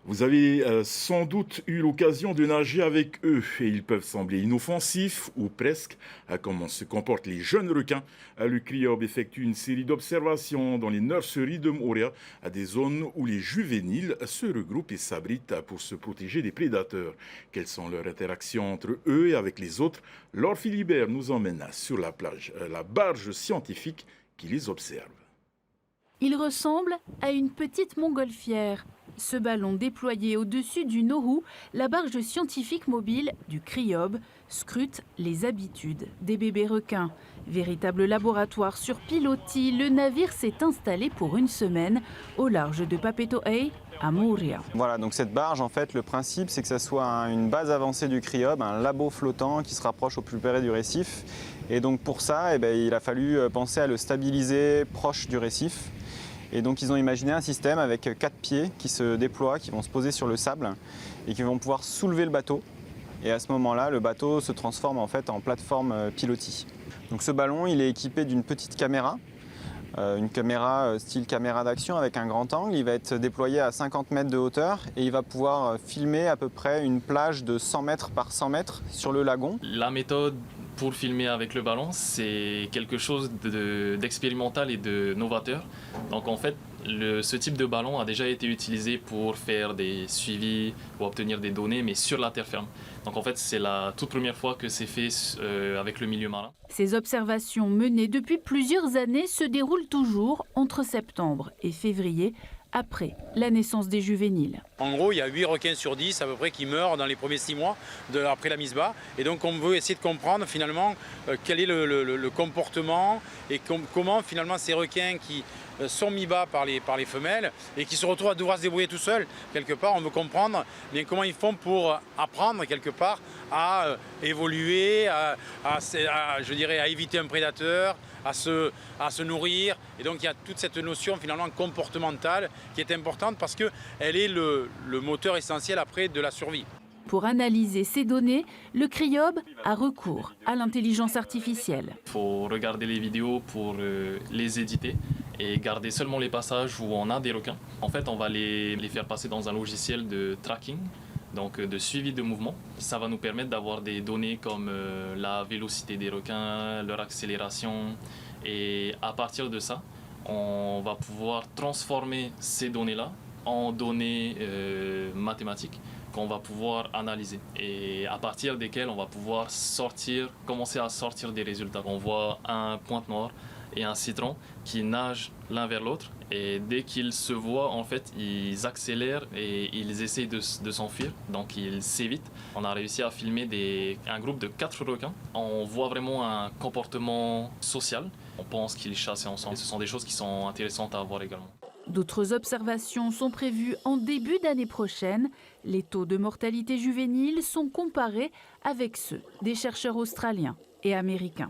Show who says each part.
Speaker 1: Vous avez sans doute eu l'occasion de nager avec eux et ils peuvent sembler inoffensifs ou presque. Comment se comportent les jeunes requins? Le CRIOB effectue une série d'observations dans les nurseries de Moorea, à des zones où les juvéniles se regroupent et s'abritent pour se protéger des prédateurs. Quelles sont leurs interactions entre eux et avec les autres? Laure Philibert nous emmène sur la plage, la barge scientifique qui les observe.
Speaker 2: Il ressemble à une petite montgolfière. Ce ballon déployé au-dessus du Nauru, la barge scientifique mobile du CRIOB, scrute les habitudes des bébés requins. Véritable laboratoire sur pilotis, le navire s'est installé pour une semaine au large de Papeto'ai, à Moorea.
Speaker 3: Voilà, donc cette barge, en fait, le principe, c'est que ça soit une base avancée du CRIOB, un labo flottant qui se rapproche au plus près du récif. Et donc pour ça, il a fallu penser à le stabiliser proche du récif. Et donc ils ont imaginé un système avec 4 pieds qui se déploient, qui vont se poser sur le sable et qui vont pouvoir soulever le bateau. Et à ce moment-là, le bateau se transforme en fait en plateforme pilotis. Donc ce ballon, il est équipé d'une petite caméra, une caméra style caméra d'action avec un grand angle. Il va être déployé à 50 mètres de hauteur et il va pouvoir filmer à peu près une plage de 100 mètres par 100 mètres sur le lagon.
Speaker 4: La méthode pour filmer avec le ballon, c'est quelque chose d'expérimental et de novateur. Donc en fait, ce type de ballon a déjà été utilisé pour faire des suivis ou obtenir des données, mais sur la terre ferme. Donc en fait, c'est la toute première fois que c'est fait avec le milieu marin.
Speaker 2: Ces observations menées depuis plusieurs années se déroulent toujours entre septembre et février, après la naissance des juvéniles.
Speaker 5: En gros, il y a 8 requins sur 10 à peu près qui meurent dans les premiers 6 mois après la mise bas. Et donc on veut essayer de comprendre finalement quel est le comportement et comment finalement ces requins qui sont mis bas par les femelles et qui se retrouvent à devoir se débrouiller tout seuls, quelque part, on veut comprendre bien comment ils font pour apprendre quelque part à évoluer, je dirais, à éviter un prédateur, à se nourrir. Et donc il y a toute cette notion finalement comportementale qui est importante parce qu'elle est le moteur essentiel après de la survie.
Speaker 2: Pour analyser ces données, le CRIOB a recours à l'intelligence artificielle.
Speaker 4: Il faut regarder les vidéos pour les éditer et garder seulement les passages où on a des requins. En fait, on va les faire passer dans un logiciel de tracking, donc de suivi de mouvement. Ça va nous permettre d'avoir des données comme la vélocité des requins, leur accélération. Et à partir de ça, on va pouvoir transformer ces données-là en données mathématiques qu'on va pouvoir analyser et à partir desquelles on va pouvoir commencer à sortir des résultats. On voit un pointe noire et un citron qui nagent l'un vers l'autre et dès qu'ils se voient, en fait, ils accélèrent et ils essayent de s'enfuir, donc ils s'évitent. On a réussi à filmer un groupe de 4 requins. On voit vraiment un comportement social. On pense qu'ils chassaient ensemble. Ce sont des choses qui sont intéressantes à voir également.
Speaker 2: D'autres observations sont prévues en début d'année prochaine. Les taux de mortalité juvénile sont comparés avec ceux des chercheurs australiens et américains.